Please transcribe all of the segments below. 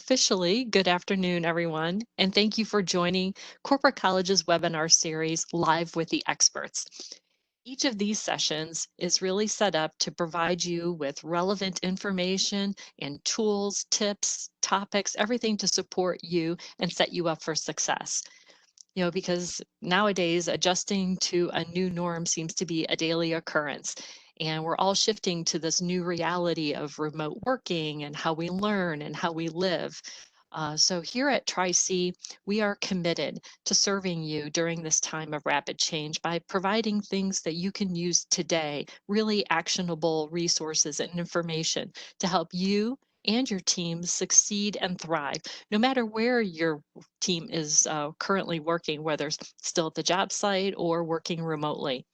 officially good afternoon, everyone, and thank you for joining Corporate College's webinar series, Live with the Experts. Each of these sessions is really set up to provide you with relevant information and tools, tips, topics, everything to support you and set you up for success. Because nowadays adjusting to a new norm seems to be a daily occurrence. And we're all shifting to this new reality of remote working and how we learn and how we live. So here at Tri-C, we are committed to serving you during this time of rapid change by providing things that you can use today, really actionable resources and information to help you and your team succeed and thrive, no matter where your team is currently working, whether it's still at the job site or working remotely.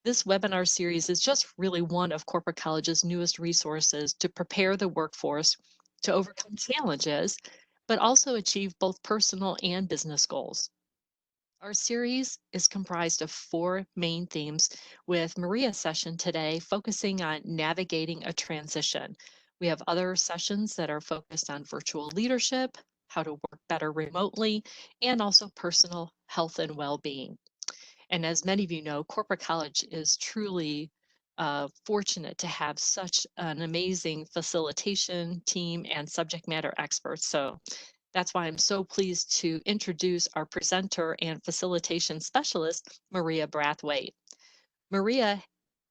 This webinar series is just really one of Corporate College's newest resources to prepare the workforce to overcome challenges, but also achieve both personal and business goals. Our series is comprised of four main themes, with Maria's session today focusing on navigating a transition. We have other sessions that are focused on virtual leadership, how to work better remotely, and also personal health and well-being. And as many of you know, Corporate College is truly fortunate to have such an amazing facilitation team and subject matter experts. So that's why I'm so pleased to introduce our presenter and facilitation specialist, Maria Brathwaite. Maria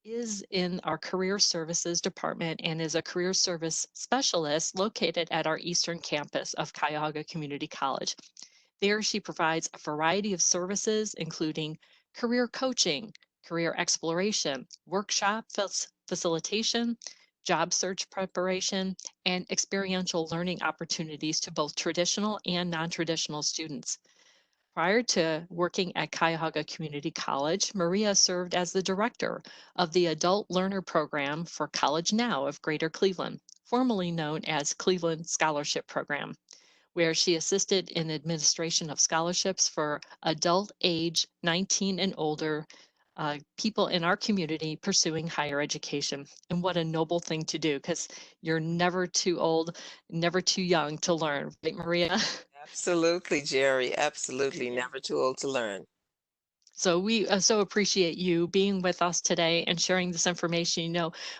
is in our career services department and is a career service specialist located at our Eastern campus of Cuyahoga Community College. There, she provides a variety of services, including career coaching, career exploration, workshop facilitation, job search preparation, and experiential learning opportunities to both traditional and non-traditional students. Prior to working at Cuyahoga Community College, Maria served as the director of the Adult Learner Program for College Now of Greater Cleveland, formerly known as Cleveland Scholarship Program, where she assisted in administration of scholarships for adult age 19 and older people in our community pursuing higher education. And what a noble thing to do, because you're never too old, never too young to learn, right, Maria? Absolutely, Jerry. Absolutely. Never too old to learn. So we so appreciate you being with us today and sharing this information.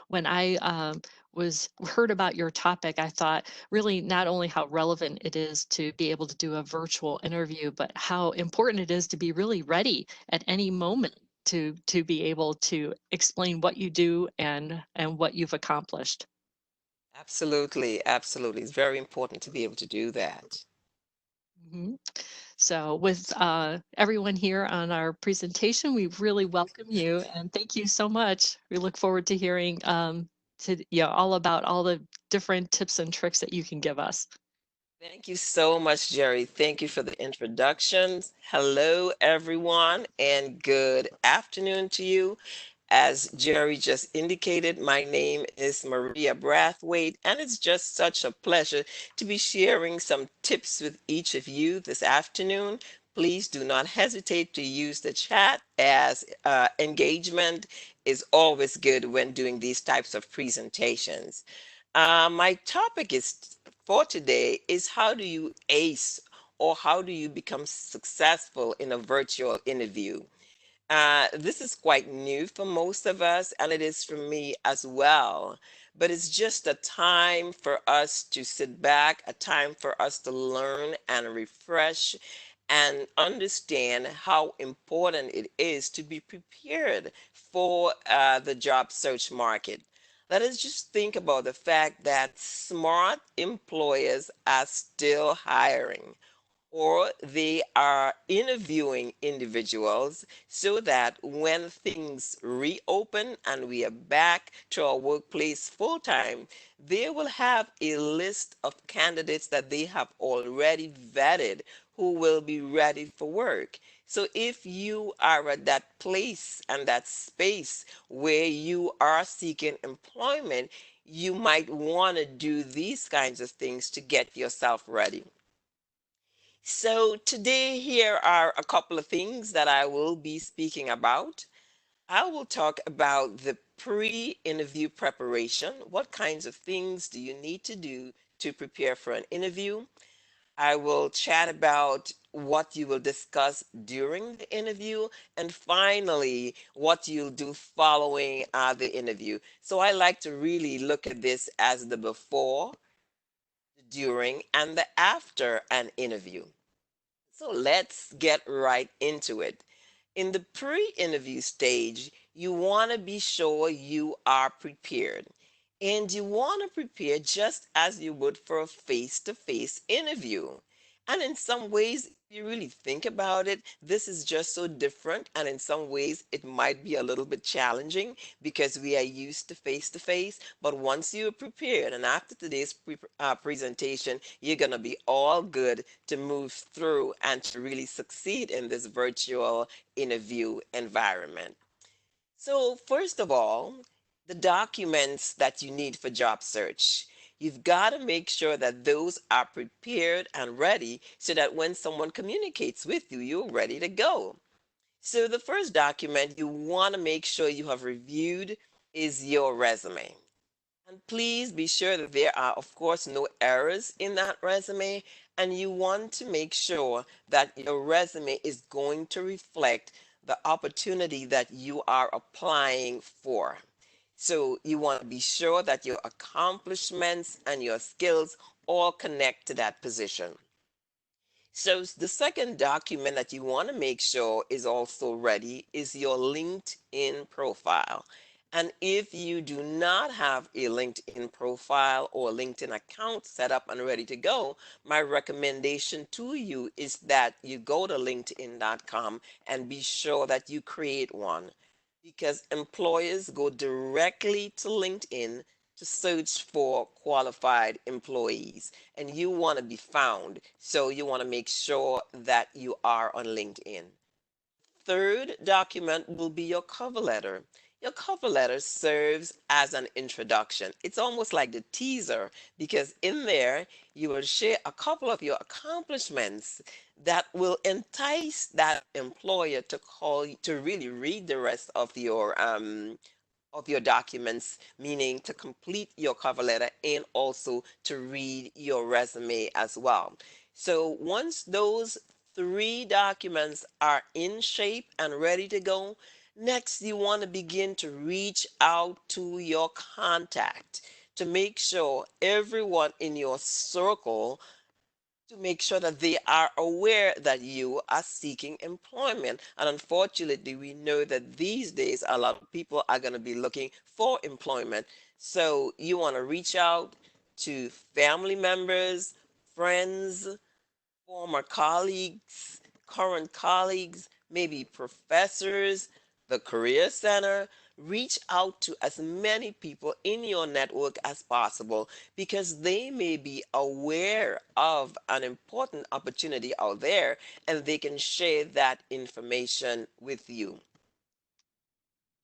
When I was heard about your topic, I thought really not only how relevant it is to be able to do a virtual interview, but how important it is to be really ready at any moment to be able to explain what you do and what you've accomplished. Absolutely. Absolutely. It's very important to be able to do that. Mhm. So with everyone here on our presentation, we really welcome you and thank you so much. We look forward to hearing all about all the different tips and tricks that you can give us. Thank you so much, Jerry. Thank you for the introductions. Hello, everyone, and good afternoon to you. As Jerry just indicated, my name is Maria Brathwaite, and it's just such a pleasure to be sharing some tips with each of you this afternoon. Please do not hesitate to use the chat, as engagement is always good when doing these types of presentations. My topic is for today is, how do you ace, or how do you become successful in a virtual interview? This is quite new for most of us, and it is for me as well. But it's just a time for us to sit back, a time for us to learn and refresh and understand how important it is to be prepared for the job search market. Let us just think about the fact that smart employers are still hiring, or they are interviewing individuals, so that when things reopen and we are back to our workplace full time, they will have a list of candidates that they have already vetted who will be ready for work. So if you are at that place and that space where you are seeking employment, you might want to do these kinds of things to get yourself ready. So today, here are a couple of things that I will be speaking about. I will talk about the pre-interview preparation. What kinds of things do you need to do to prepare for an interview. I will chat about what you will discuss during the interview, and finally, what you'll do following the interview. So I like to really look at this as the before, the during, and the after an interview. So let's get right into it. In the pre interview stage, you want to be sure you are prepared. And you want to prepare just as you would for a face to face interview. And in some ways, if you really think about it, this is just so different. And in some ways, it might be a little bit challenging because we are used to face. But once you're prepared, and after today's presentation, you're going to be all good to move through and to really succeed in this virtual interview environment. So, first of all, the documents that you need for job search. You've got to make sure that those are prepared and ready so that when someone communicates with you, you're ready to go. So, the first document you want to make sure you have reviewed is your resume. And please be sure that there are, of course, no errors in that resume. And you want to make sure that your resume is going to reflect the opportunity that you are applying for. So you want to be sure that your accomplishments and your skills all connect to that position. So the second document that you want to make sure is also ready is your LinkedIn profile. And if you do not have a LinkedIn profile or LinkedIn account set up and ready to go, my recommendation to you is that you go to linkedin.com and be sure that you create one, because employers go directly to LinkedIn to search for qualified employees, and you want to be found. So you want to make sure that you are on LinkedIn. Third document will be your cover letter. Your cover letter serves as an introduction. It's almost like the teaser, because in there you will share a couple of your accomplishments that will entice that employer to call you to really read the rest of your documents, meaning to complete your cover letter and also to read your resume as well. So once those three documents are in shape and ready to go, next you want to begin to reach out to your contact to make sure everyone in your circle, to make sure that they are aware that you are seeking employment. And unfortunately, we know that these days a lot of people are going to be looking for employment. So you want to reach out to family members, friends, former colleagues, current colleagues, maybe professors, the Career Center. Reach out to as many people in your network as possible, because they may be aware of an important opportunity out there and they can share that information with you.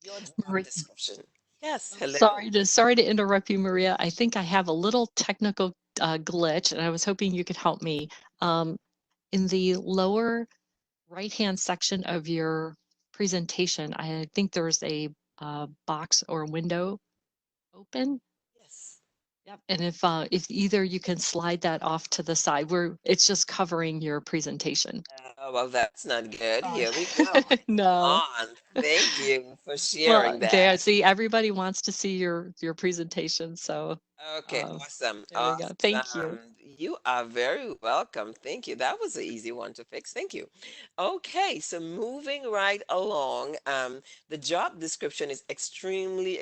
Your job Maria, description. Yes, oh, hello. sorry to interrupt you, Maria. I think I have a little technical glitch, and I was hoping you could help me. Um, in the lower right-hand section of your presentation, I think there's a box or window open. Yes. Yep. And if either you can slide that off to the side, where it's just covering your presentation. Well, that's not good. Uh, Here we go. Come no. on. Thank you for Well, sharing there, that. see, everybody wants to see your presentation, so Okay, awesome. there we go. Thank you. Awesome. You are very welcome. Thank you. That was an easy one to fix. Thank you. Okay, so moving right along, the job description is extremely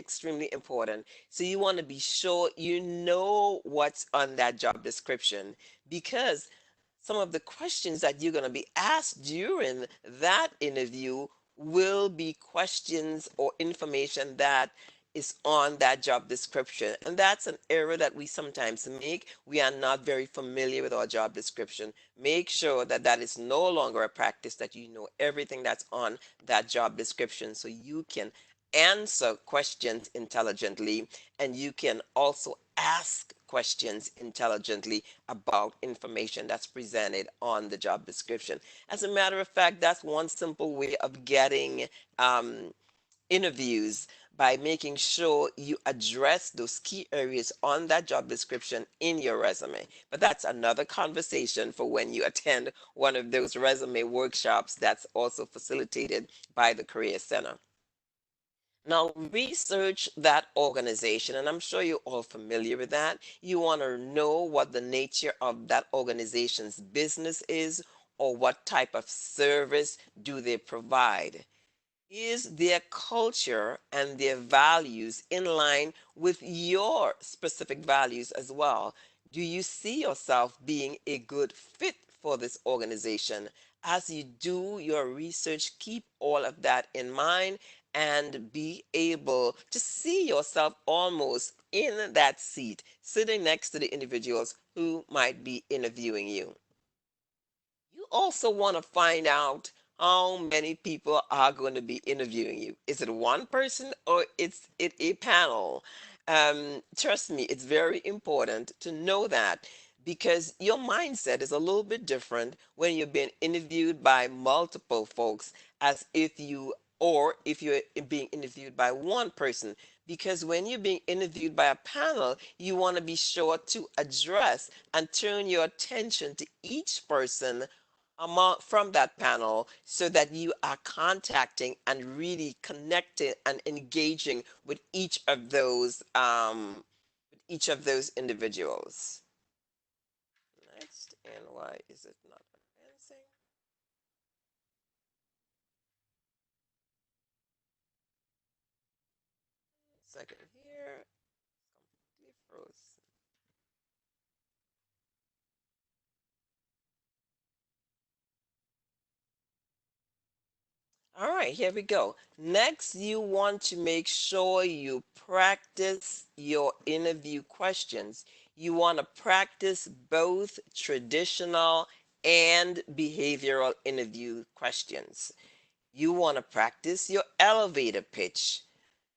important. So you want to be sure you know what's on that job description, because some of the questions that you're going to be asked during that interview will be questions or information that is on that job description. And that's an error that we sometimes make. We are not very familiar with our job description. Make sure that that is no longer a practice, that you know everything that's on that job description so you can answer questions intelligently, and you can also ask questions intelligently about information that's presented on the job description. As a matter of fact, that's one simple way of getting um, interviews by making sure you address those key areas on that job description in your resume. But that's another conversation for when you attend one of those resume workshops that's also facilitated by the Career Center. Now, research that organization, and I'm sure you're all familiar with that. You want to know what the nature of that organization's business is, or what type of service do they provide. Is their culture and their values in line with your specific values as well? Do you see yourself being a good fit for this organization? As you do your research, keep all of that in mind and be able to see yourself almost in that seat, sitting next to the individuals who might be interviewing you. You also want to find out how many people are going to be interviewing you. Is it one person or is it a panel? Trust me, it's very important to know that because your mindset is a little bit different when you're being interviewed by multiple folks as if you or if you're being interviewed by one person. Because when you're being interviewed by a panel, you want to be sure to address and turn your attention to each person from that panel so that you are contacting and really connecting and engaging with each of those individuals. Next, and why is it not advancing? Second here, completely froze. All right, here we go. Next, you want to make sure you practice your interview questions. You want to practice both traditional and behavioral interview questions. You want to practice your elevator pitch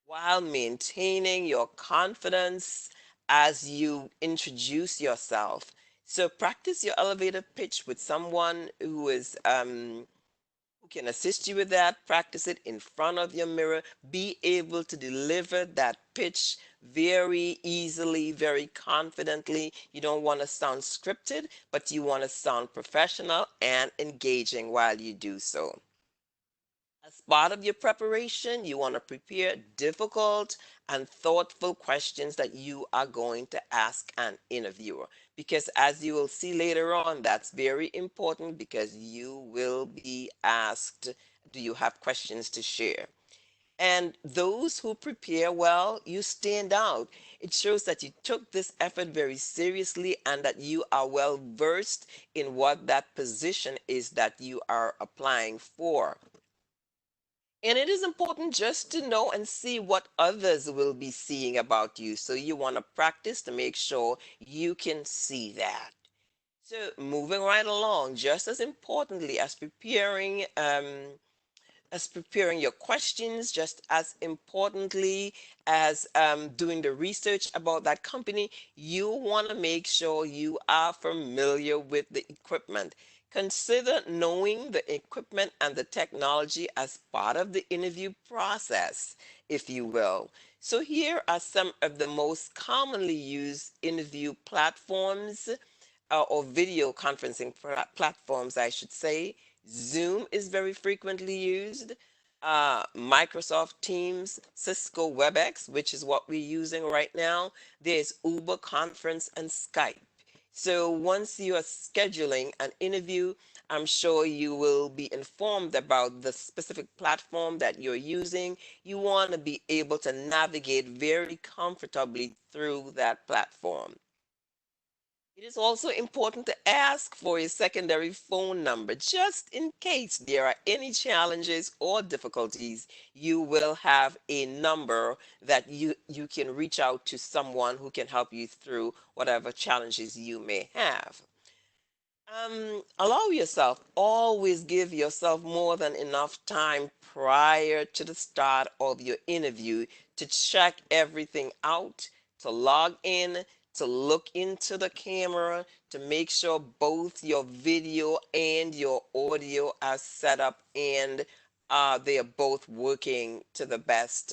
while maintaining your confidence as you introduce yourself. So practice your elevator pitch with someone who can assist you with that. Practice it in front of your mirror. Be able to deliver that pitch very easily, very confidently. You don't want to sound scripted, but you want to sound professional and engaging while you do so. As part of your preparation, you want to prepare difficult and thoughtful questions that you are going to ask an interviewer. Because as you will see later on, that's very important because you will be asked, do you have questions to share? And those who prepare well, you stand out. It shows that you took this effort very seriously and that you are well versed in what that position is that you are applying for. And it is important just to know and see what others will be seeing about you. So you want to practice to make sure you can see that. So moving right along, just as importantly as preparing your questions, just as importantly as doing the research about that company, you want to make sure you are familiar with the equipment. Consider knowing the equipment and the technology as part of the interview process, if you will. So here are some of the most commonly used interview platforms or video conferencing platforms, I should say. Zoom is very frequently used. Microsoft Teams, Cisco WebEx, which is what we're using right now. There's Uber Conference and Skype. So once you are scheduling an interview, I'm sure you will be informed about the specific platform that you're using. You want to be able to navigate very comfortably through that platform. It is also important to ask for a secondary phone number just in case there are any challenges or difficulties. You will have a number that you can reach out to someone who can help you through whatever challenges you may have. Allow yourself, always give yourself more than enough time prior to the start of your interview to check everything out, to log in, to look into the camera, to make sure both your video and your audio are set up and they are both working to the best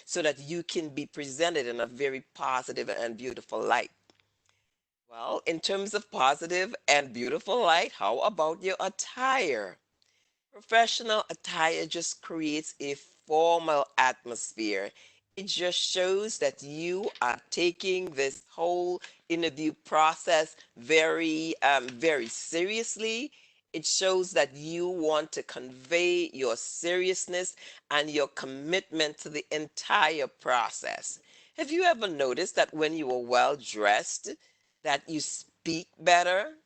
so that you can be presented in a very positive and beautiful light. Well, in terms of positive and beautiful light, how about your attire? Professional attire just creates a formal atmosphere. It just shows that you are taking this whole interview process very seriously. It shows that you want to convey your seriousness and your commitment to the entire process. Have you ever noticed that when you are well dressed, that you speak better?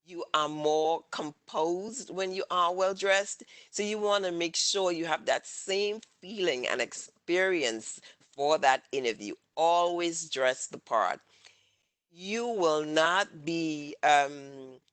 You are more composed when you are well dressed. So you want to make sure you have that same feeling and experience for that interview. Always dress the part. You will not be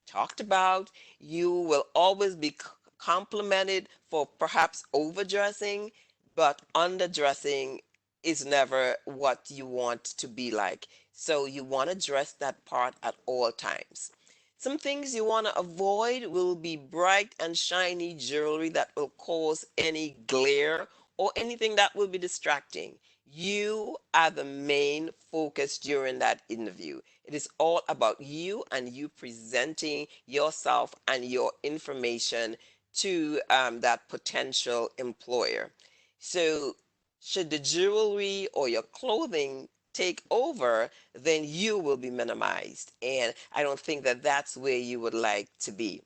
talked about. You will always be complimented for perhaps overdressing, but underdressing is never what you want to be like. So you want to dress that part at all times. Some things you want to avoid will be bright and shiny jewelry that will cause any glare or anything that will be distracting. You are the main focus during that interview. It is all about you and you presenting yourself and your information to that potential employer. So, should the jewelry or your clothing take over, then you will be minimized. And I don't think that that's where you would like to be.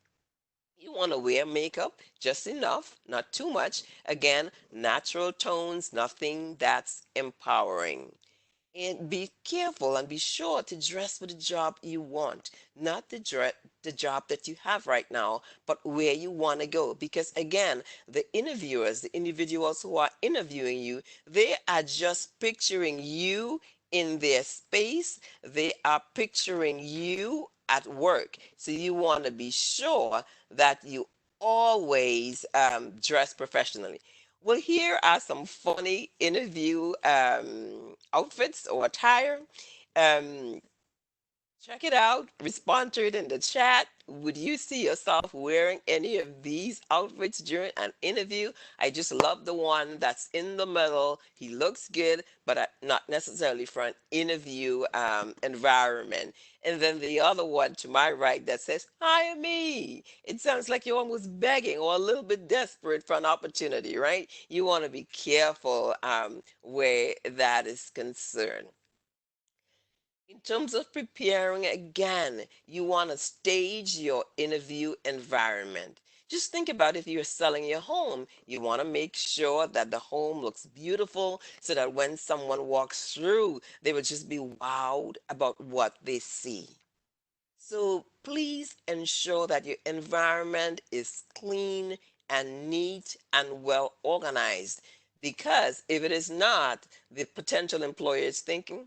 You want to wear makeup just enough, not too much. Again, natural tones, nothing that's empowering. And be careful and be sure to dress for the job you want, not the job that you have right now, but where you want to go. Because again, the interviewers, the individuals who are interviewing you, they are just picturing you in their space. They are picturing you at work. So you want to be sure that you always dress professionally. Well, here are some funny interview outfits or attire. Um, Check it out. Respond to it in the chat. Would you see yourself wearing any of these outfits during an interview? I just love the one that's in the middle. He looks good, but not necessarily for an interview environment. And then the other one to my right that says, "Hire me." It sounds like you're almost begging or a little bit desperate for an opportunity, right? You want to be careful where that is concerned. In terms of preparing, again, you want to stage your interview environment. Just think about if you're selling your home, you want to make sure that the home looks beautiful so that when someone walks through, they will just be wowed about what they see. So please ensure that your environment is clean and neat and well organized. Because if it is not, the potential employer is thinking,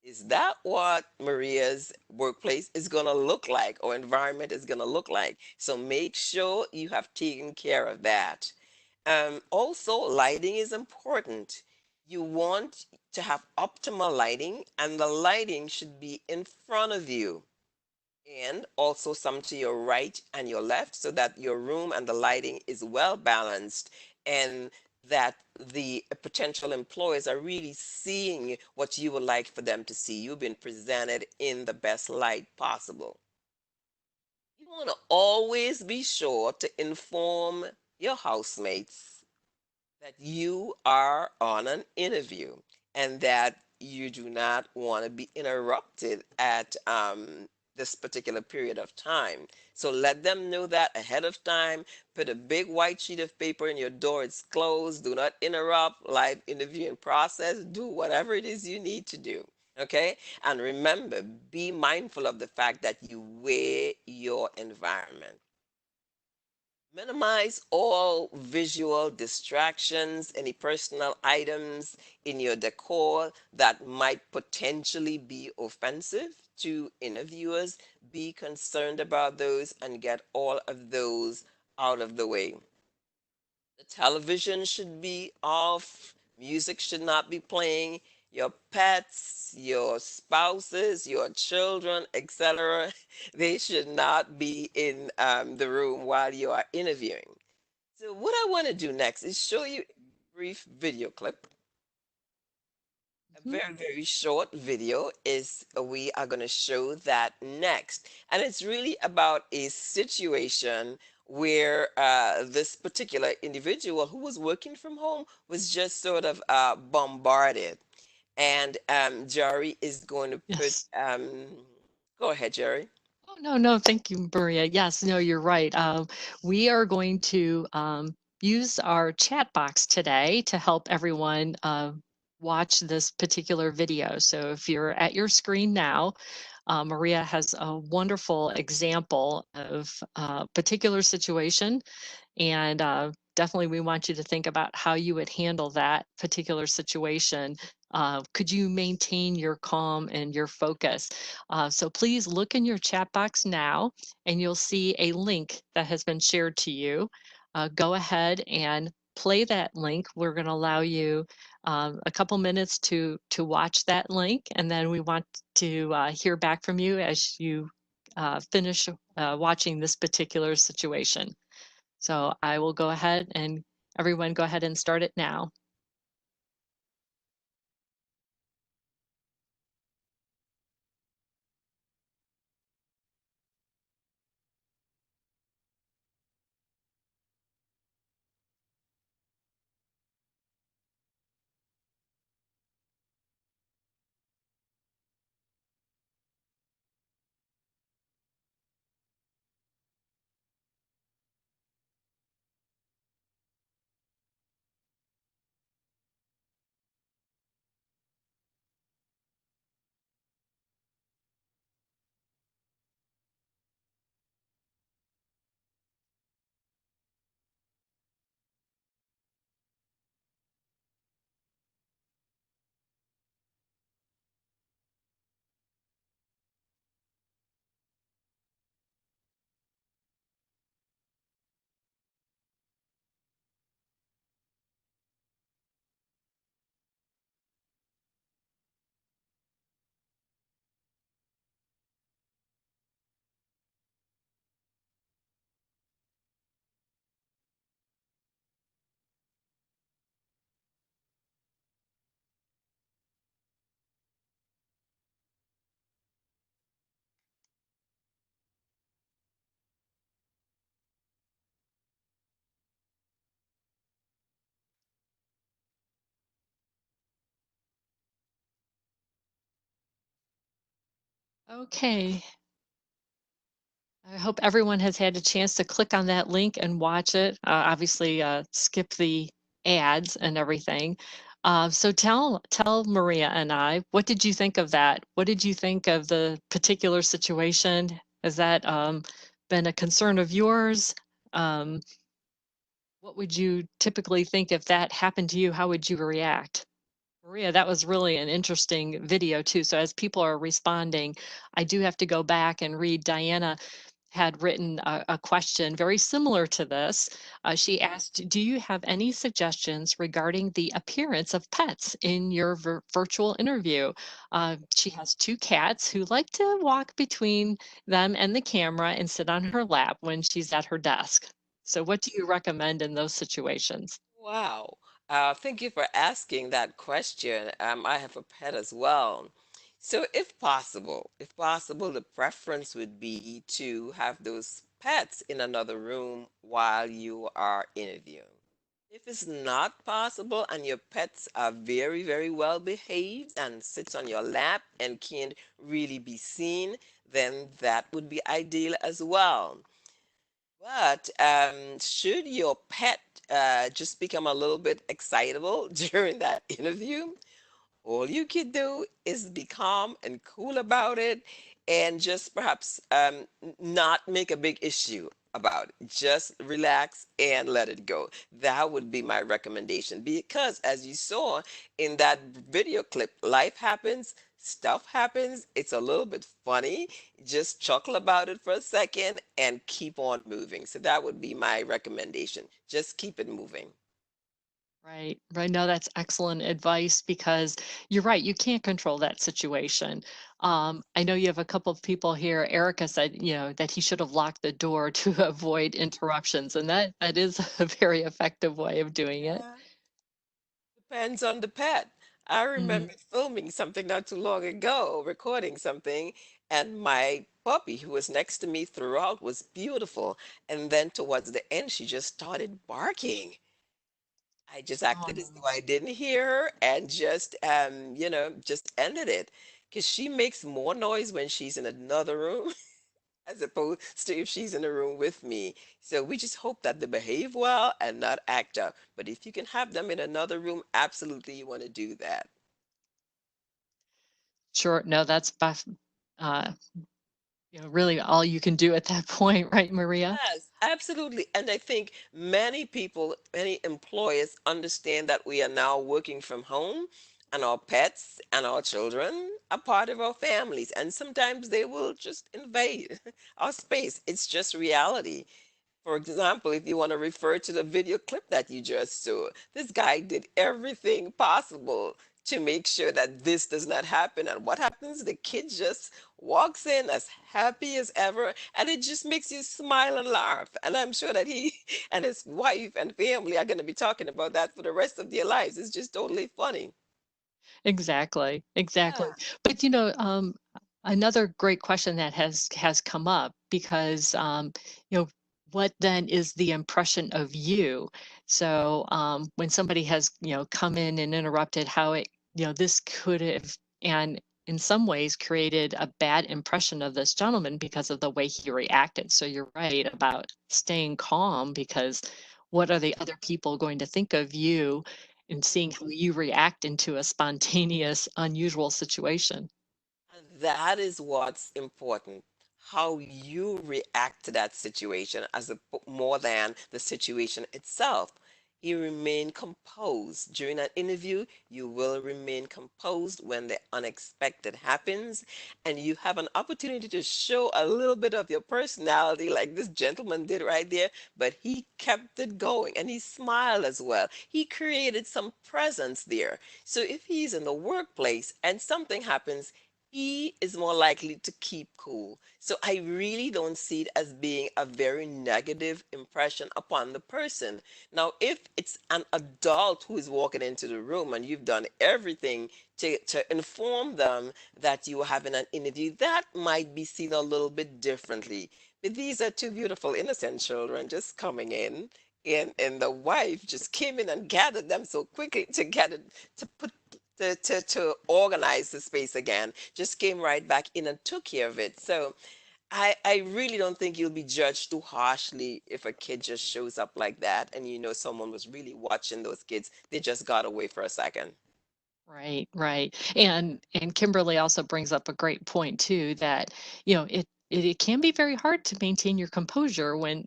is that what Maria's workplace is going to look like or environment is going to look like? So make sure you have taken care of that. Also, lighting is important. You want to have optimal lighting, and the lighting should be in front of you and also some to your right and your left so that your room and the lighting is well balanced and that the potential employers are really seeing what you would like for them to see. You've been presented in the best light possible. You want to always be sure to inform your housemates that you are on an interview and that you do not want to be interrupted at this particular period of time. So let them know that ahead of time. Put a big white sheet of paper in your door. It's closed. Do not interrupt live interviewing process. Do whatever it is you need to do. Okay? And remember, be mindful of the fact that you wear your environment. Minimize all visual distractions, any personal items in your decor that might potentially be offensive to interviewers. Be concerned about those and get all of those out of the way. The television should be off, music should not be playing, your pets, your spouses, your children, etc. They should not be in the room while you are interviewing. So what I want to do next is show you a brief video clip. A Mhm. very, very short video is we are going to show that next. And it's really about a situation where this particular individual who was working from home was just sort of bombarded. And Jerry is going to put, Yes. go ahead, Jerry. Oh, no, no, thank you, Maria. Yes, no, you're right. We are going to use our chat box today to help everyone watch this particular video. So if you're at your screen now, Maria has a wonderful example of a particular situation, and definitely we want you to think about how you would handle that particular situation. Could you maintain your calm and your focus? So please look in your chat box now, and you'll see a link that has been shared to you. Go ahead and play that link. We're going to allow you a couple minutes to watch that link, and then we want to hear back from you as you finish watching this particular situation. So I will go ahead and everyone go ahead and start it now. Okay. I hope everyone has had a chance to click on that link and watch it. Obviously, skip the ads and everything. So tell Maria and I, what did you think of that? What did you think of the particular situation? Has that been a concern of yours? Um, what would you typically think if that happened to you? How would you react? Maria, that was really an interesting video too. So as people are responding, I do have to go back and read. Diana had written a question very similar to this. She asked, do you have any suggestions regarding the appearance of pets in your virtual interview? She has two cats who like to walk between them and the camera and sit on her lap when she's at her desk. So what do you recommend in those situations? Wow. Thank you for asking that question. I have a pet as well. So if possible, the preference would be to have those pets in another room while you are interviewing. If it's not possible and your pets are very, very well behaved and sits on your lap and can't really be seen, then that would be ideal as well. But should your pet just become a little bit excitable during that interview, all you can do is be calm and cool about it and just perhaps not make a big issue about it. Just relax and let it go. That would be my recommendation because, as you saw in that video clip, life happens, stuff happens. It's a little bit funny. Just chuckle about it for a second and keep on moving. So, that would be my recommendation. Just keep it moving. Right. Right. No, that's excellent advice because you're right. You can't control that situation. I know you have a couple of people here. Erica said, that he should have locked the door to avoid interruptions, and that is a very effective way of doing it. Yeah. Depends on the pet. I Mhm. remember filming something not too long ago, recording something, and my puppy, who was next to me throughout, was beautiful. And then towards the end, she just started barking. I just Oh acted as though no. I didn't hear her and just, just ended it. Because she makes more noise when she's in another room as opposed to if she's in a room with me. So we just hope that they behave well and not act up. But if you can have them in another room, absolutely you want to do that. Sure. No, uh, really all you can do at that point, right, Maria? Yes, absolutely. And I think many people, many employers understand that we are now working from home and our pets and our children are part of our families. And sometimes they will just invade our space. It's just reality. For example, if you want to refer to the video clip that you just saw, this guy did everything possible to make sure that this does not happen. And what happens? The kid just walks in as happy as ever, and it just makes you smile and laugh. And I'm sure that he and his wife and family are going to be talking about that for the rest of their lives. It's just totally funny. Exactly, exactly. Yeah. But another great question that has come up because what then is the impression of you? So when somebody has come in and interrupted, how it this could have and in some ways created a bad impression of this gentleman because of the way he reacted. So you're right about staying calm because what are the other people going to think of you and seeing how you react into a spontaneous, unusual situation. And that is what's important. How you react to that situation more than the situation itself. You remain composed. During an interview, you will remain composed when the unexpected happens, and you have an opportunity to show a little bit of your personality, like this gentleman did right there, but he kept it going and he smiled as well. He created some presence there. So if he's in the workplace and something happens, he is more likely to keep cool. So I really don't see it as being a very negative impression upon the person. Now, if it's an adult who is walking into the room and you've done everything to inform them that you are having an interview, that might be seen a little bit differently. But these are two beautiful, innocent children just coming in. And the wife just came in and gathered them so quickly together to put to organize the space again, just came right back in and took care of it. So I really don't think you'll be judged too harshly if a kid just shows up like that and you know someone was really watching those kids. They just got away for a second. Right, right. And Kimberly also brings up a great point too that, it can be very hard to maintain your composure when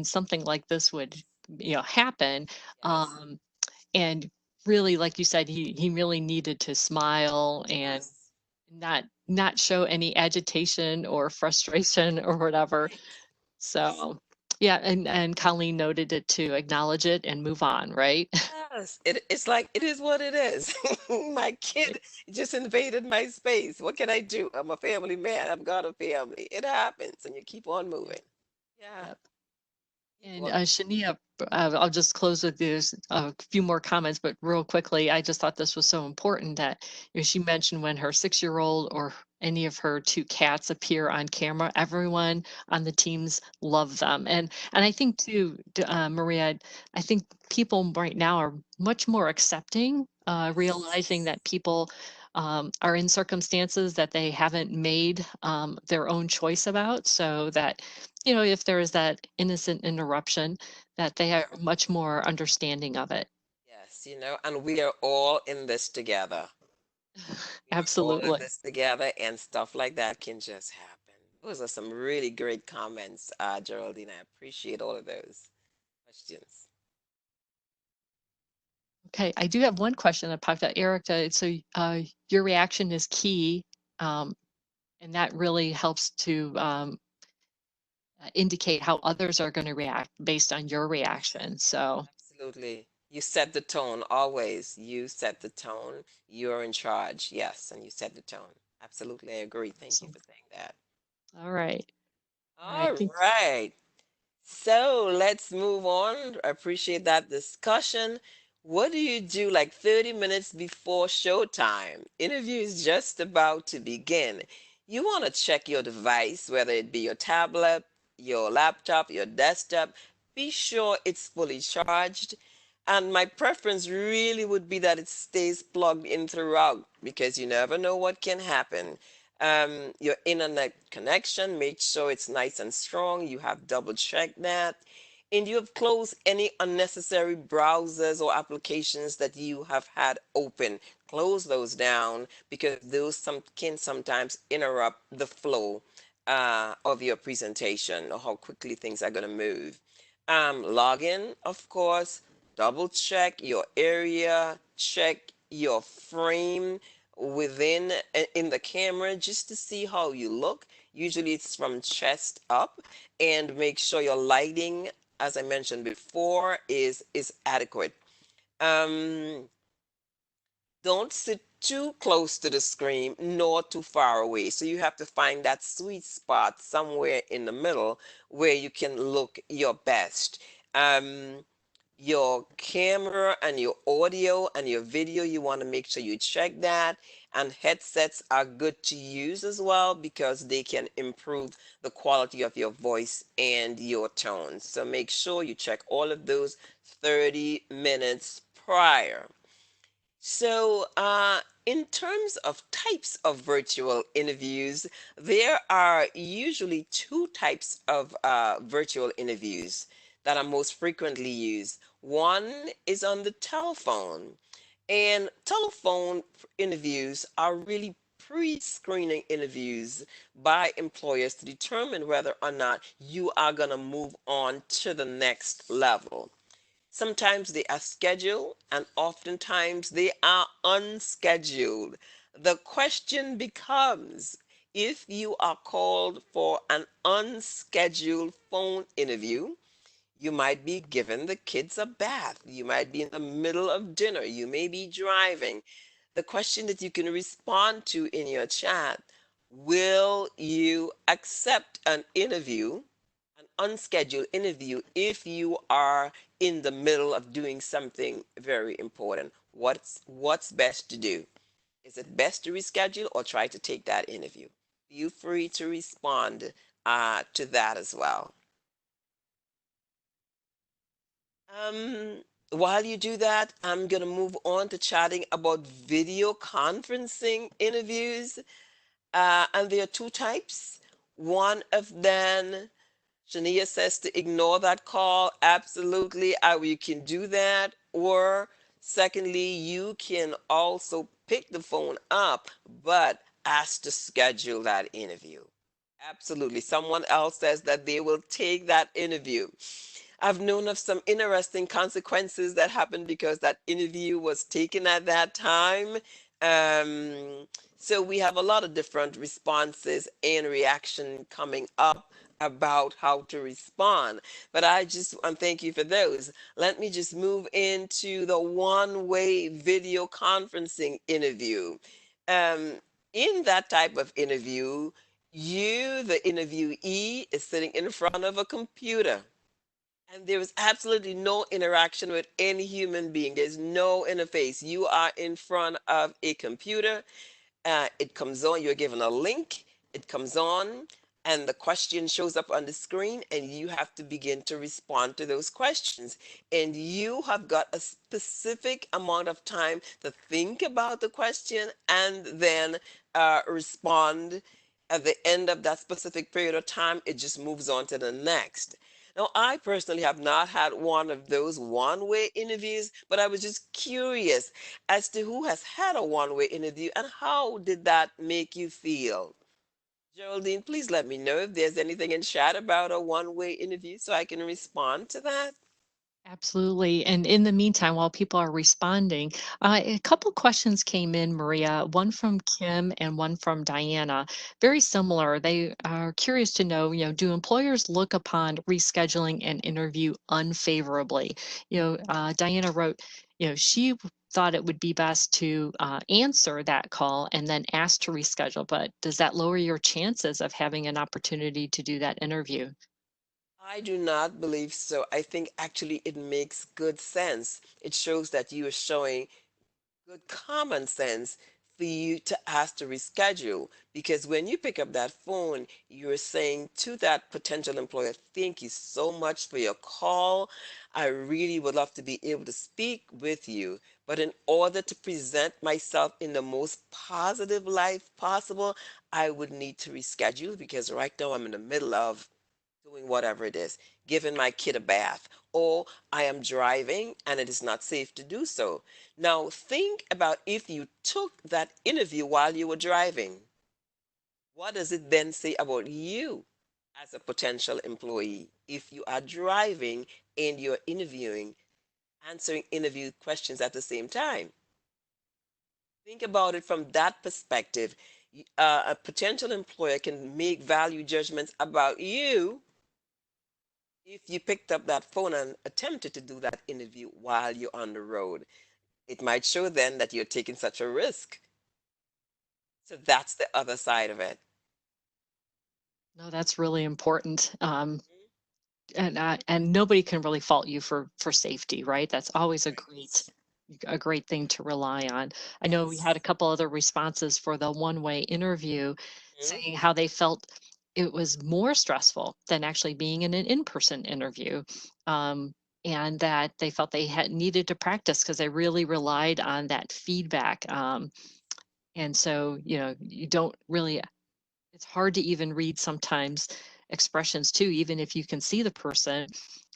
something like this would, happen. Yes. Um and really like you said, he really needed to smile and Yes. not show any agitation or frustration or whatever. Right. So, yeah, and Colleen noted it to acknowledge it and move on, right? Yes. It's like it is what it is. My kid just invaded my space. What can I do? I'm a family man. I've got a family. It happens and you keep on Yep, moving. Yeah. yep. Keep And on Shania, I'll just close with this a few more comments, but real quickly, I just thought this was so important that she mentioned when her 6-year-old or any of her two cats appear on camera, everyone on the teams love them, and I think too, Maria, I think people right now are much more accepting, realizing Yes. that people are in circumstances that they haven't made their own choice about, so that if there is that innocent interruption, that they are much more understanding of it. Yes, and we are all in this together. We are all in Absolutely. this together, and stuff like that can just happen. Those are some really great comments, Geraldine. I appreciate all of those questions. Okay, I do have one question that popped out, Erica. So, your reaction is key, um, and that really helps to indicate how others are going to react based on your reaction. So, Absolutely. You set the tone always. You set the tone. You're in charge. Yes, and you set the tone. Absolutely, I agree. Thank you So, for saying that. all right. All right. All right. So let's move on. I appreciate that discussion. What do you do like 30 minutes before showtime? Interview is just about to begin. You want to check your device, whether it be your tablet, your laptop, your desktop. Be sure it's fully charged. And my preference really would be that it stays plugged in throughout because you never know what can happen. Your internet connection, make sure it's nice and strong. You have double checked that. And you have closed any unnecessary browsers or applications that you have had open. Close those down because those can sometimes interrupt the flow of your presentation or how quickly things are going to move. Log in, of course, double check your area, check your frame within in the camera just to see how you look. Usually it's from chest up, and make sure your lighting, as I mentioned before, is adequate. Um, don't sit too close to the screen nor too far away. So you have to find that sweet spot somewhere in the middle where you can look your best. Um, your camera and your audio and your video, you want to make sure you check that. And headsets are good to use as well because they can improve the quality of your voice and your tones. So make sure you check all of those 30 minutes prior. So, in terms of types of virtual interviews, there are usually two types of virtual interviews that are most frequently used. One is on the telephone, and telephone interviews are really pre-screening interviews by employers to determine whether or not you are going to move on to the next level. Sometimes they are scheduled and oftentimes they are unscheduled. The question becomes, if you are called for an unscheduled phone interview, you might be giving the kids a bath. You might be in the middle of dinner. You may be driving. The question that you can respond to in your chat, will you accept an interview, an unscheduled interview, if you are in the middle of doing something very important? What's best to do? Is it best to reschedule or try to take that interview? Feel free to respond to that as well. While you do that, I'm going to move on to chatting about video conferencing interviews. And there are two types. One of them, Shania says to ignore that call. Absolutely, you can do that. Or secondly, you can also pick the phone up, but ask to schedule that interview. Absolutely. Someone else says that they will take that interview. I've known of some interesting consequences that happened because that interview was taken at that time. So we have a lot of different responses and reaction coming up about how to respond. But thank you for those. Let me just move into the one-way video conferencing interview. Um, in that type of interview, you, the interviewee, is sitting in front of a computer. And there is absolutely no interaction with any human being. There's no interface. You are in front of a computer. It comes on, you're given a link, it comes on, and the question shows up on the screen, and you have to begin to respond to those questions. And you have got a specific amount of time to think about the question and then respond. At the end of that specific period of time, it just moves on to the next. Now, I personally have not had one of those one-way interviews, but I was just curious as to who has had a one-way interview and how did that make you feel. Geraldine, please let me know if there's anything in chat about a one-way interview so I can respond to that. Absolutely. And in the meantime, while people are responding, a couple questions came in, Maria, one from Kim and one from Diana. Very similar. They are curious to know, do employers look upon rescheduling an interview unfavorably? Diana wrote, she thought it would be best to answer that call and then ask to reschedule, but does that lower your chances of having an opportunity to do that interview? I do not believe so. I think actually it makes good sense. It shows that you are showing good common sense for you to ask to reschedule, because when you pick up that phone you're saying to that potential employer, thank you so much for your call, I really would love to be able to speak with you, but in order to present myself in the most positive light possible I would need to reschedule because right now I'm in the middle of doing whatever it is, giving my kid a bath, or I am driving and it is not safe to do so. Now, think about if you took that interview while you were driving. What does it then say about you as a potential employee if you are driving and you're interviewing, answering interview questions at the same time? Think about it from that perspective. A potential employer can make value judgments about you if you picked up that phone and attempted to do that interview while you're on the road. It might show then that you're taking such a risk. So that's the other side of it. No, that's really important. And nobody can really fault you for safety, right? That's always Right. a great thing to rely on. I know we had a Yes. couple other responses for the one-way interview Mhm. saying how they felt it was more stressful than actually being in an in-person interview. Um, and that they felt they had needed to practice because they really relied on that feedback. And so, you don't really it's hard to even read sometimes expressions too, even if you can see the person,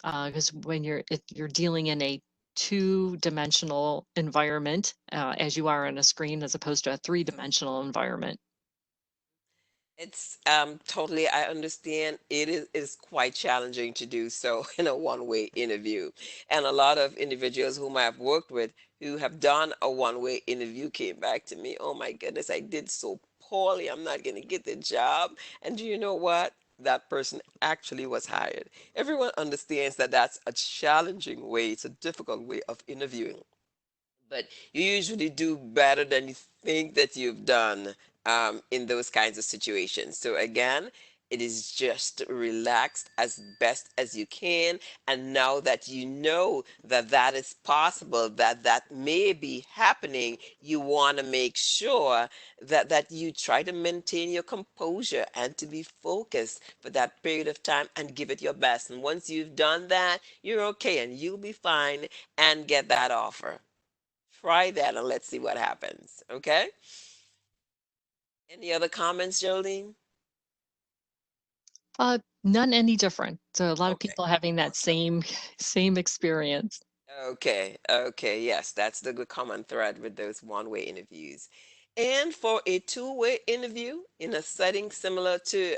because when if you're dealing in a two-dimensional environment, as you are on a screen, as opposed to a three-dimensional environment. It's totally, I understand it is quite challenging to do so in a one-way interview. And a lot of individuals whom I've worked with who have done a one-way interview came back to me, oh my goodness, I did so poorly. I'm not going to get the job. And do you know what? That person actually was hired. Everyone understands that that's a challenging way, it's a difficult way of interviewing, but you usually do better than you think that you've done in those kinds of situations. So again, it is just relaxed as best as you can. And now that you know that that is possible, that that may be happening, you want to make sure that you try to maintain your composure and to be focused for that period of time and give it your best. And once you've done that, you're okay and you'll be fine and get that offer. Try that and let's see what happens. Okay? Any other comments, Jolene? None any different. So a lot of Okay, people having that awesome. same experience. Okay, okay, yes, that's the good common thread with those one-way interviews. And for a two-way interview in a setting similar to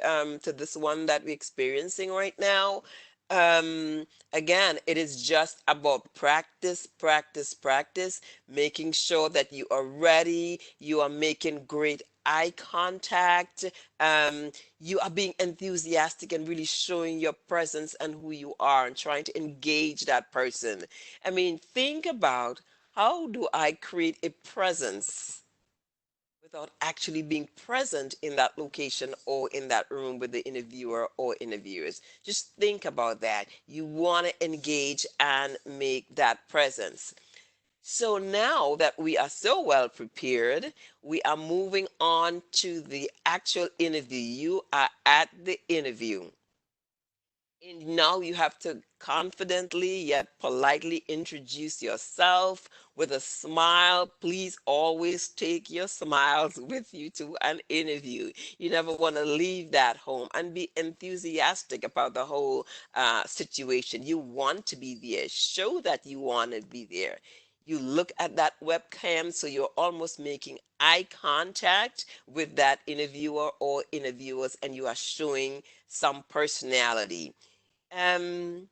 this one that we're experiencing right now, again, it is just about practice, practice, practice, making sure that you are ready, you are making great eye contact, um, you are being enthusiastic and really showing your presence and who you are and trying to engage that person. I mean, think about how do I create a presence without actually being present in that location or in that room with the interviewer or interviewers. Just think about that. You want to engage and make that presence. So now that we are so well prepared, we are moving on to the actual interview. You are at the interview. And now you have to confidently yet politely introduce yourself with a smile. Please always take your smiles with you to an interview. You never want to leave that home, and be enthusiastic about the whole situation. You want to be there. Show that you want to be there. You look at that webcam, so you're almost making eye contact with that interviewer or interviewers, and you are showing some personality. um,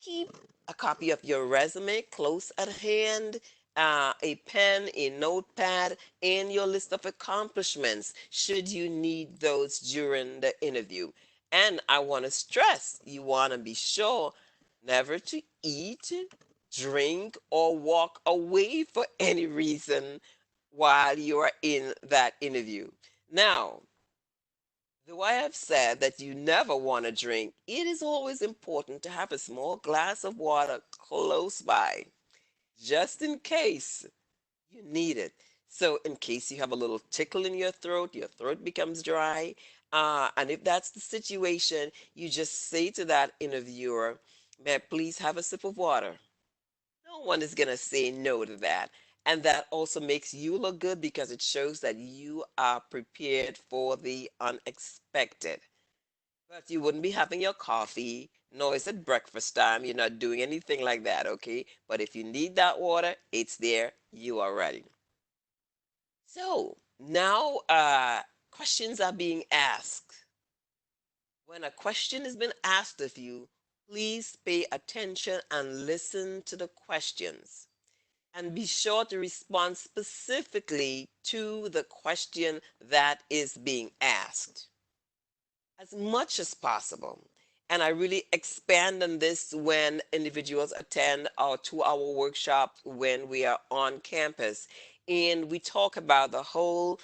Keep a copy of your resume close at hand, a pen, a notepad, and your list of accomplishments should you need those during the interview. And I want to stress, you want to be sure never to eat, drink, or walk away for any reason while you are in that interview. Now, though I have said that you never want to drink, it is always important to have a small glass of water close by, just in case you need it. So, in case you have a little tickle in your throat becomes dry, and if that's the situation, you just say to that interviewer, "May I please have a sip of water?" No one is going to say no to that. And that also makes you look good because it shows that you are prepared for the unexpected. But you wouldn't be having your coffee, nor is it breakfast time. You're not doing anything like that, okay? But if you need that water, it's there. You are ready. So now questions are being asked. When a question has been asked of you, please pay attention and listen to the questions. And be sure to respond specifically to the question that is being asked as much as possible. And I really expand on this when individuals attend our 2 hour workshop when we are on campus. And we talk about the whole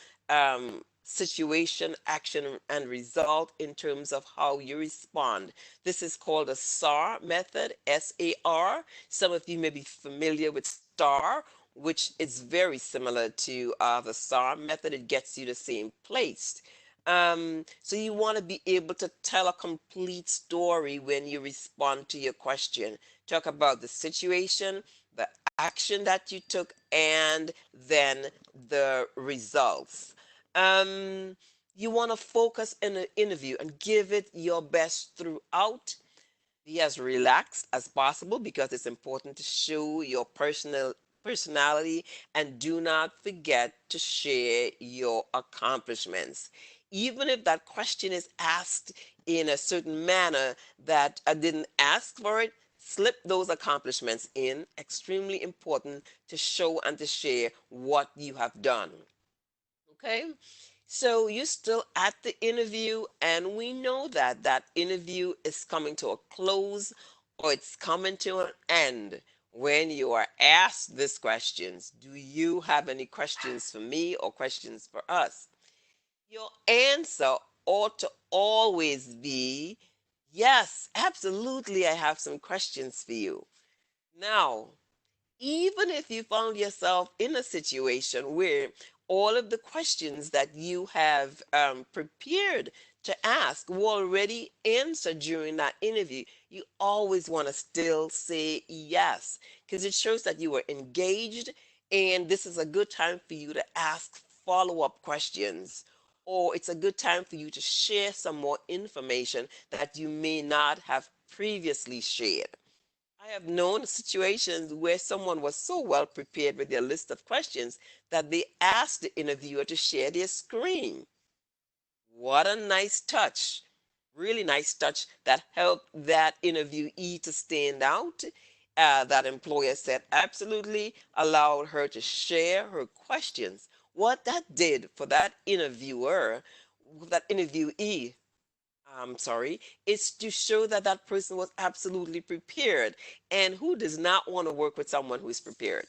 situation, action, and result in terms of how you respond. This is called a SAR method, SAR. Some of you may be familiar with STAR, which is very similar to the SAR method. It gets you the same place. So you want to be able to tell a complete story when you respond to your question. Talk about the situation, the action that you took, and then the results. Um, you want to focus in an interview and give it your best throughout. Be as relaxed as possible because it's important to show your personality, and do not forget to share your accomplishments. Even if that question is asked in a certain manner that I didn't ask for it, slip those accomplishments in. Extremely important to show and to share what you have done. Okay? So you're still at the interview, and we know that that interview is coming to a close or it's coming to an end when you are asked these questions. Do you have any questions for me or questions for us? Your answer ought to always be yes, absolutely, I have some questions for you. Now, even if you found yourself in a situation where all of the questions that you have prepared to ask were already answered during that interview, you always want to still say yes because it shows that you were engaged, and this is a good time for you to ask follow-up questions, or it's a good time for you to share some more information that you may not have previously shared. I have known situations where someone was so well prepared with their list of questions that they asked the interviewer to share their screen. What a nice touch. Really nice touch that helped that interviewee to stand out. That employer said absolutely allowed her to share her questions. What that did for that interviewer, that interviewee, I'm sorry, it's to show that that person was absolutely prepared. And who does not want to work with someone who is prepared?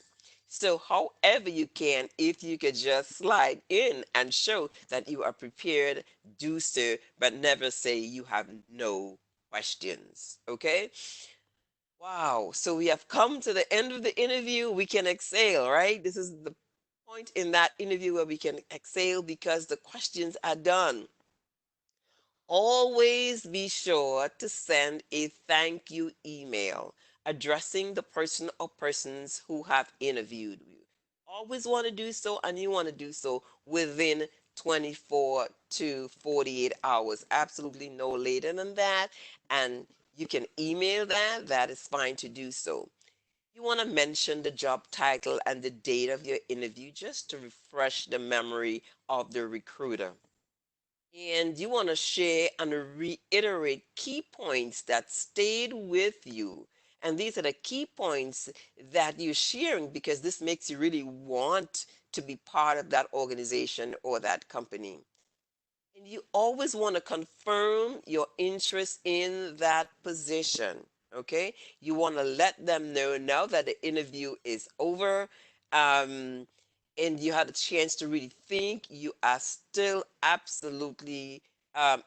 So, however you can, if you could just slide in and show that you are prepared, do so, but never say you have no questions. Okay? Wow. So, we have come to the end of the interview. We can exhale, right? This is the point in that interview where we can exhale because the questions are done. Always be sure to send a thank you email addressing the person or persons who have interviewed you. Always want to do so, and you want to do so within 24 to 48 hours. Absolutely no later than that. And you can email that, that is fine to do so. You want to mention the job title and the date of your interview just to refresh the memory of the recruiter. And you want to share and reiterate key points that stayed with you And these are the key points that you're sharing because this makes you really want to be part of that organization or that company. And you always want to confirm your interest in that position. Okay? You want to let them know now that the interview is over, um, and you had a chance to really think, you are still absolutely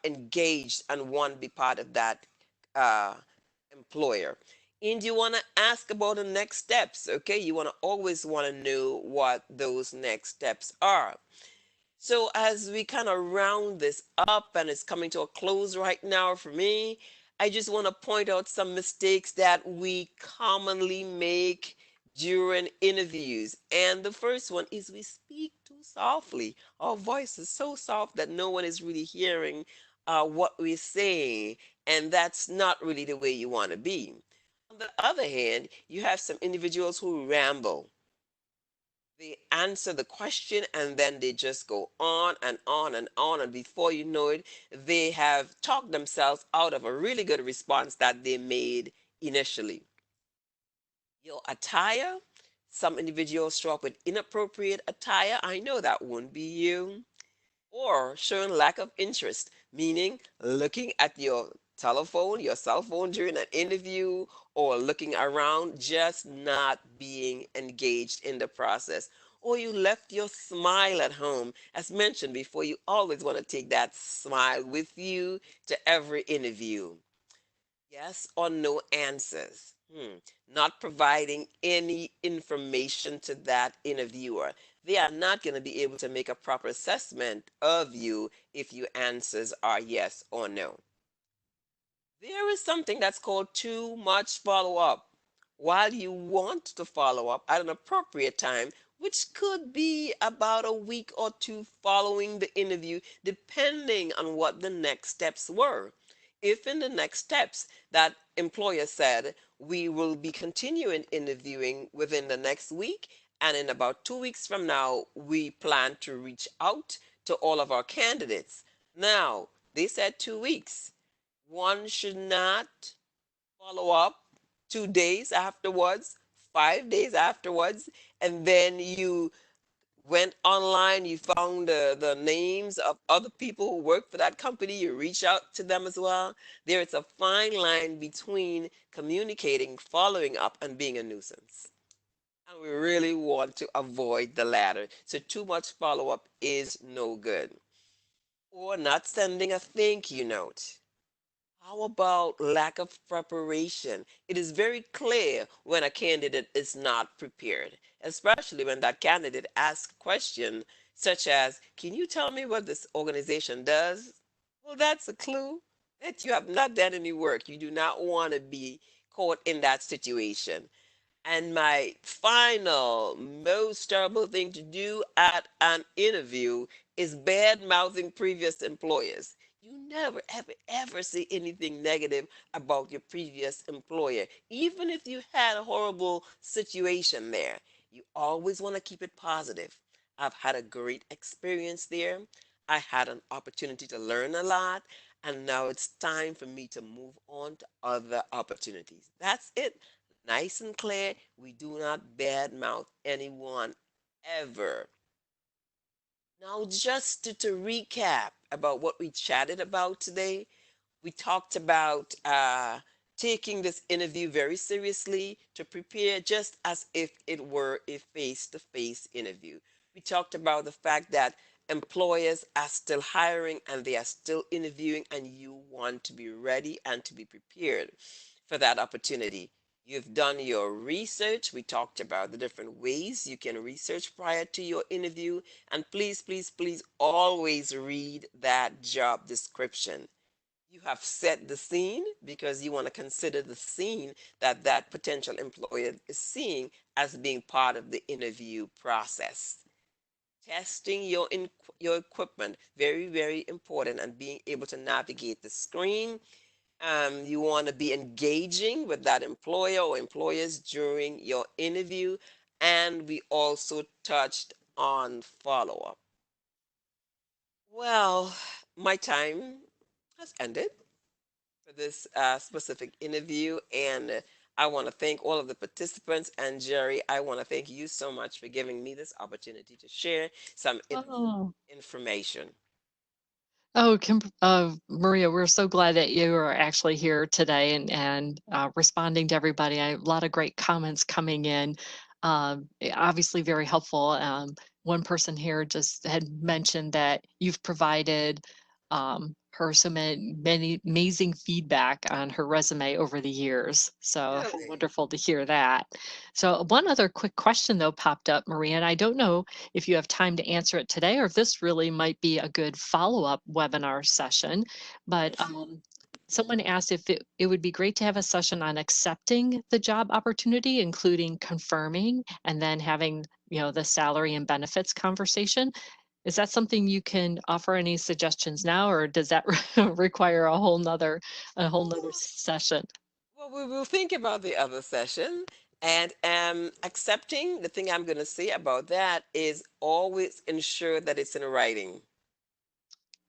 engaged and want to be part of that uh, employer. And you want to ask about the next steps. Okay? You want to always want to know what those next steps are. So, as we kind of round this up and it's coming to a close right now for me, I just want to point out some mistakes that we commonly make during interviews. And the first one is we speak too softly. Our voice is so soft that no one is really hearing what we're saying, and that's not really the way you want to be. On the other hand, you have some individuals who ramble. They answer the question and then they just go on and on and on. And before you know it, they have talked themselves out of a really good response that they made initially. Your attire, some individuals show up with inappropriate attire. I know that won't be you. Or showing lack of interest, meaning looking at your telephone, your cell phone during an interview, or looking around, just not being engaged in the process. Or you left your smile at home. As mentioned before, you always want to take that smile with you to every interview. Yes or no answers. Not providing any information to that interviewer. They are not going to be able to make a proper assessment of you if your answers are yes or no. There is something that's called too much follow up. While you want to follow up at an appropriate time, which could be about a week or two following the interview, depending on what the next steps were. If in the next steps that employer said, we will be continuing interviewing within the next week, and in about 2 weeks from now, we plan to reach out to all of our candidates. Now, they said 2 weeks. One should not follow up 2 days afterwards, 5 days afterwards, and then you went online, you found the names of other people who work for that company, you reach out to them as well. There is a fine line between communicating, following up, and being a nuisance. And we really want to avoid the latter. So, too much follow up is no good. Or not sending a thank you note. How about lack of preparation? It is very clear when a candidate is not prepared, especially when that candidate asks a question such as, can you tell me what this organization does? Well, that's a clue that you have not done any work. You do not want to be caught in that situation. And my final, most terrible thing to do at an interview is bad mouthing previous employers. You never, ever, ever say anything negative about your previous employer, even if you had a horrible situation there. You always want to keep it positive. I've had a great experience there. I had an opportunity to learn a lot, and now it's time for me to move on to other opportunities. That's it, nice and clear. We do not badmouth anyone ever. Now, just to recap about what we chatted about today, we talked about taking this interview very seriously to prepare just as if it were a face to face interview. We talked about the fact that employers are still hiring and they are still interviewing, and you want to be ready and to be prepared for that opportunity. You've done your research. We talked about the different ways you can research prior to your interview. And please, please, please always read that job description. You have set the scene because you want to consider the scene that that potential employer is seeing as being part of the interview process. Testing your equipment, very, very important, and being able to navigate the screen. You want to be engaging with that employer or employers during your interview. And we also touched on follow up. Well, my time has ended for this specific interview, and I want to thank all of the participants. And Jerry, I want to thank you so much for giving me this opportunity to share some Oh. information. Oh, Maria, we're so glad that you are actually here today and responding to everybody. A lot of great comments coming in. Obviously, very helpful. One person here just had mentioned that you've provided her so many amazing feedback on her resume over the years. So how Really? wonderful to hear that. So one other quick question though popped up, Maria, and I don't know if you have time to answer it today or if this really might be a good follow-up webinar session. But someone asked if it would be great to have a session on accepting the job opportunity, including confirming and then having, the salary and benefits conversation. Is that something you can offer any suggestions now, or does that require a whole nother session? Well, we will think about the other session. And accepting, the thing I'm going to say about that is always ensure that it's in writing.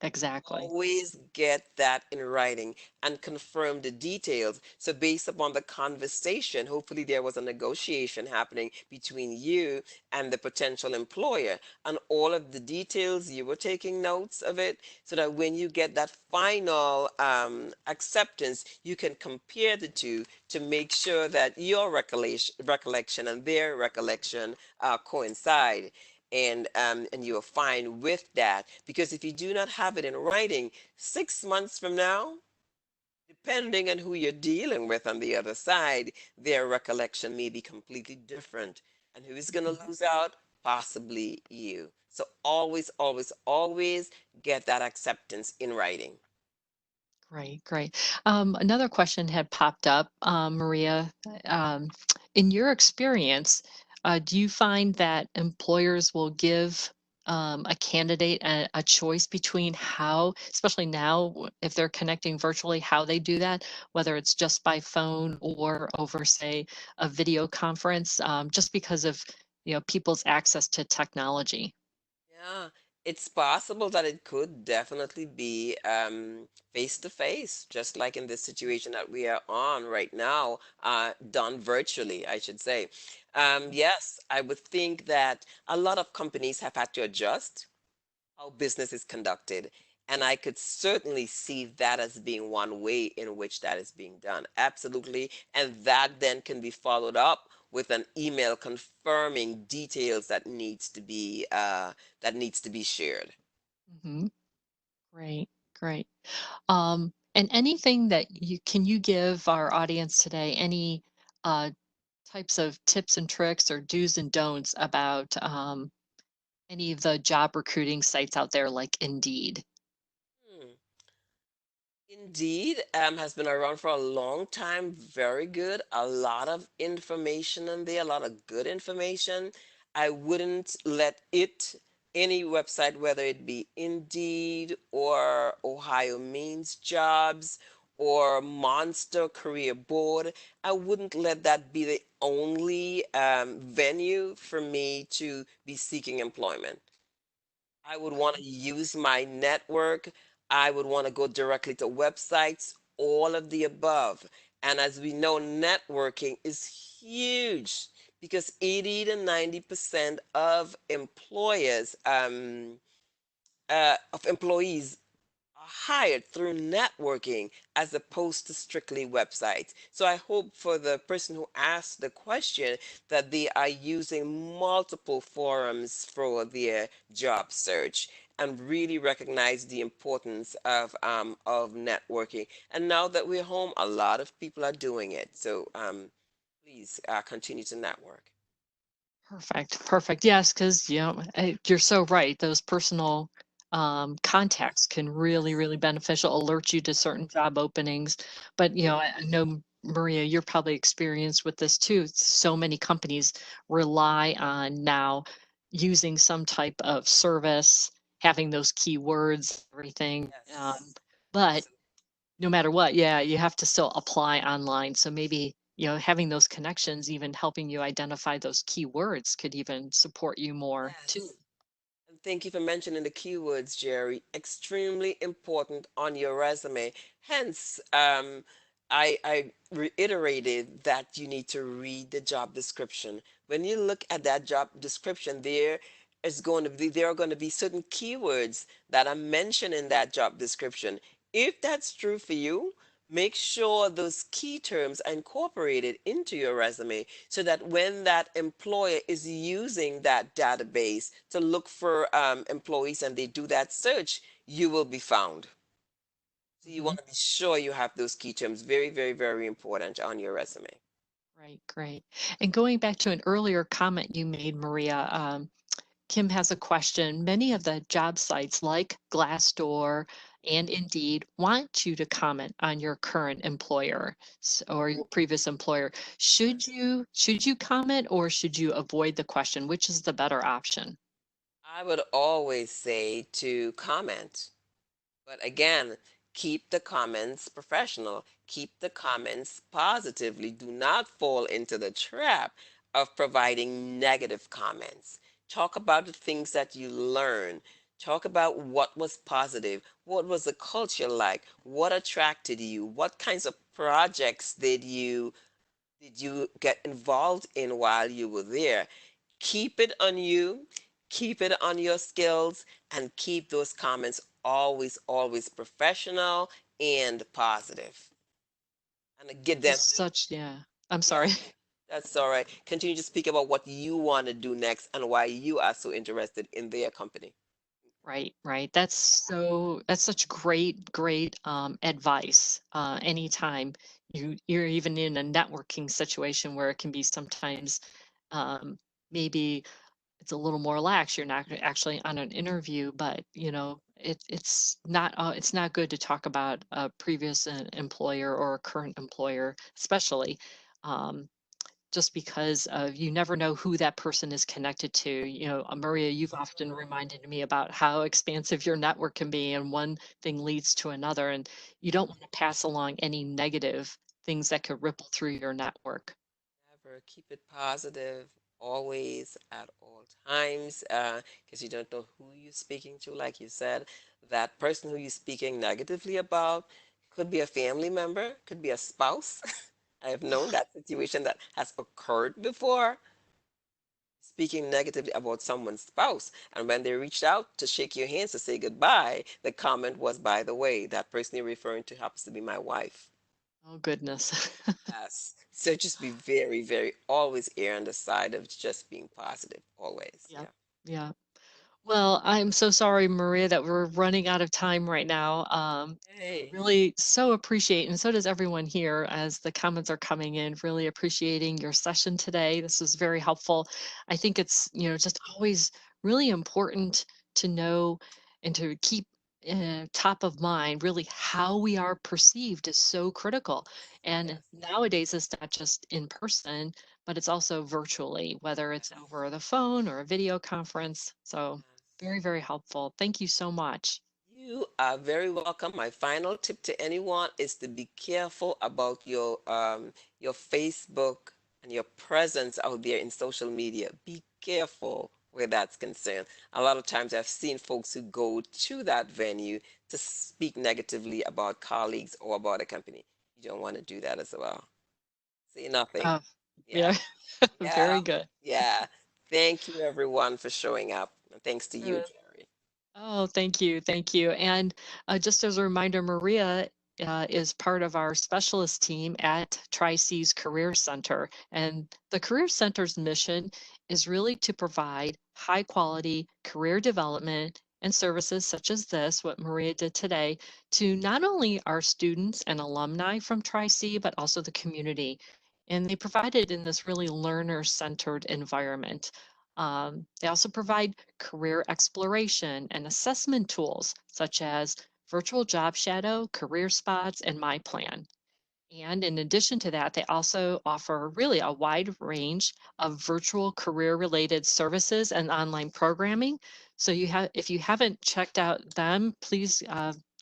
Exactly. Always get that in writing and confirm the details. So, based upon the conversation, hopefully there was a negotiation happening between you and the potential employer, and all of the details, you were taking notes of it, so that when you get that final acceptance, you can compare the two to make sure that your recollection and their recollection coincide, and you are fine with that. Because if you do not have it in writing, 6 months from now, depending on who you're dealing with on the other side, their recollection may be completely different. And who is going to lose out? Possibly you. So always, always, always get that acceptance in writing. Great, great. Another question had popped up, Maria. Um, in your experience, do you find that employers will give a candidate a choice between how, especially now, if they're connecting virtually, how they do that, whether it's just by phone or over, say, a video conference, just because of people's access to technology? Yeah, it's possible that it could definitely be face to face, just like in this situation that we are on right now, done virtually, I should say. Yes, I would think that a lot of companies have had to adjust how business is conducted. And I could certainly see that as being one way in which that is being done. Absolutely. And that then can be followed up with an email confirming details that needs to be shared. Hmm. Great, great. And anything that you give our audience today, any uh, types of tips and tricks or do's and don'ts about any of the job recruiting sites out there like Indeed? Hmm. Indeed, has been around for a long time. Very good. A lot of information in there, a lot of good information. I wouldn't let any website, whether it be Indeed or Ohio Means Jobs or Monster Career Board, I wouldn't let that be the only venue for me to be seeking employment. I would want to use my network. I would want to go directly to websites, all of the above. And as we know, networking is huge because 80 to 90% of employees are hired through networking as opposed to strictly websites. So I hope for the person who asked the question that they are using multiple forums for their job search and really recognize the importance of networking. And now that we're home, a lot of people are doing it. So please continue to network. Perfect, perfect. Yes, because you're so right. Those personal contacts can really, Yes. really beneficial, alert you to certain job openings. But I know Maria, you're probably experienced with this too. So many companies rely on now using some type of service, having those keywords, everything. Yes. But Absolutely. no matter what, yeah, you have to still apply online. So maybe, having those connections, even helping you identify those keywords could even support you more too. Yes. And thank you for mentioning the keywords, Jerry. Extremely important on your resume. Hence, I reiterated that you need to read the job description. When you look at that job description, there are going to be certain keywords that are mentioned in that job description. If that's true for you, make sure those key terms are incorporated into your resume so that when that employer is using that database to look for employees and they do that search, you will be found. So you Mhm. want to be sure you have those key terms very, very, very important on your resume. Right, great. And going back to an earlier comment you made, Maria, Kim has a question. Many of the job sites like Glassdoor and Indeed want you to comment on your current employer or your previous employer. Should you comment or should you avoid the question? Which is the better option? I would always say to comment. But again, keep the comments professional. Keep the comments positively. Do not fall into the trap of providing negative comments. Talk about the things that you learn. Talk about what was positive. What was the culture like? What attracted you? What kinds of projects did you get involved in while you were there? Keep it on you, keep it on your skills, and keep those comments always, always professional and positive. And get This them is to, such, yeah. I'm yeah, sorry. that's all right. Continue to speak about what you want to do next and why you are so interested in their company. Right, right. That's such great advice. Anytime you're even in a networking situation where it can be sometimes um, maybe it's a little more lax. You're not actually on an interview, but it's not good to talk about a previous employer or a current employer, especially. Um, just because you never know who that person is connected to. Maria, you've often reminded me about how expansive your network can be, and one thing leads to another, and you don't want to pass along any negative things that could ripple through your network. Never keep it positive, always at all times, because you don't know who you're speaking to. Like you said, that person who you're speaking negatively about could be a family member, could be a spouse. I have known that situation that has occurred before, speaking negatively about someone's spouse. And when they reached out to shake your hands to say goodbye, the comment was, by the way, that person you're referring to happens to be my wife. Oh goodness. Yes. So just be very, very always err on the side of just being positive. Always. Yep. Yeah. Yeah. Well, I'm so sorry, Maria, that we're running out of time right now. Hey. Really so appreciate, and so does everyone here as the comments are coming in, really appreciating your session today. This was very helpful. I think it's, just always really important to know and to keep top of mind really how we are perceived is so critical. And Yes. nowadays it's not just in person, but it's also virtually, whether it's Yes. over the phone or a video conference. So Yes. very, very helpful. Thank you so much. You are very welcome. My final tip to anyone is to be careful about your Facebook and your presence out there in social media. Be careful where that's concerned. A lot of times I've seen folks who go to that venue to speak negatively about colleagues or about a company. You don't want to do that as well. Say nothing. Uh, Yeah. yeah, Yeah. very good. Yeah. Thank you everyone for showing up. And thanks to you, Jerry. Oh, thank you. Thank you. And just as a reminder, Maria is part of our specialist team at Tri-C's Career Center. And the Career Center's mission is really to provide high quality career development and services such as this, what Maria did today, to not only our students and alumni from Tri-C, but also the community. And they provide it in this really learner-centered environment. They also provide career exploration and assessment tools such as virtual job shadow, career spots, and my plan. And in addition to that, they also offer really a wide range of virtual career related services and online programming. So if you haven't checked out them, please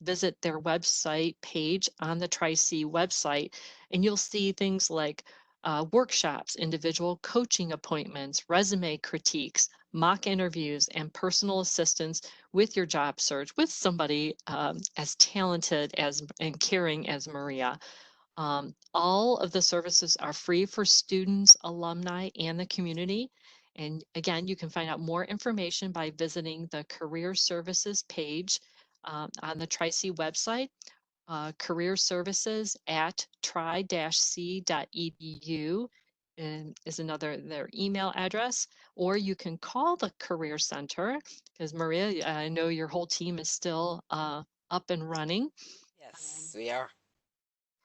visit their website page on the Tri-C website, and you'll see things like workshops, individual coaching appointments, resume critiques, mock interviews, and personal assistance with your job search with somebody as talented as and caring as Maria. All of the services are free for students, alumni, and the community. And again, you can find out more information by visiting the Career Services page on the Tri-C website, career services at tri-c.edu and is another their email address, or you can call the Career Center because Maria, I know your whole team is still up and running. Yes, we are.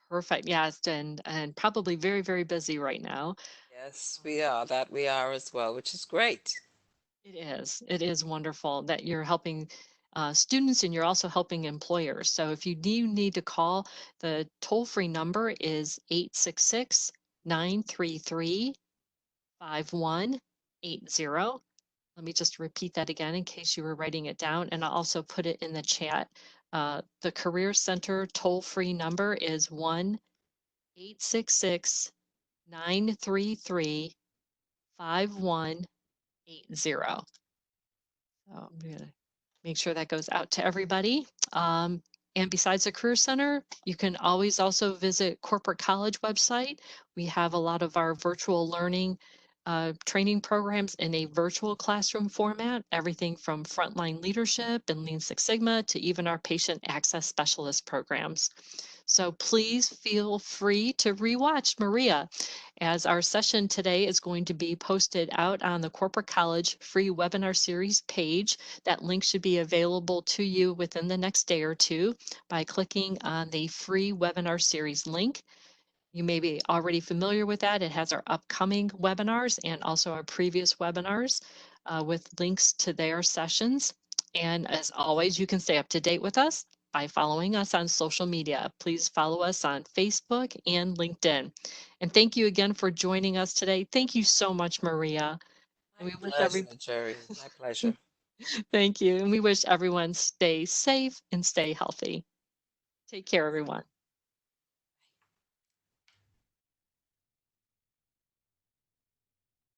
Perfect. Yes, and probably very, very busy right now. Yes, we Um, are. That we are as well, which is great. it is. It is wonderful that you're helping students and you're also helping employers. So if you do need to call, the toll-free number is 866-933-5180. Let me just repeat that again in case you were writing it down, and I'll also put it in the chat. The Career Center toll-free number is 1-866-933-5180. So I'm gonna make sure that goes out to everybody. And besides the Career Center, you can always also visit Corporate College website. We have a lot of our virtual learning training programs in a virtual classroom format, everything from frontline leadership and Lean Six Sigma to even our patient access specialist programs. So please feel free to rewatch Maria, as our session today is going to be posted out on the Corporate College free webinar series page. That link should be available to you within the next day or two by clicking on the free webinar series link. You may be already familiar with that. It has our upcoming webinars and also our previous webinars with links to their sessions. And as always, you can stay up to date with us by following us on social media. Please follow us on Facebook and LinkedIn. And thank you again for joining us today. Thank you so much, Maria. And My we wish every pleasure, Jerry. My pleasure. thank you. And we wish everyone stay safe and stay healthy. Take care, everyone.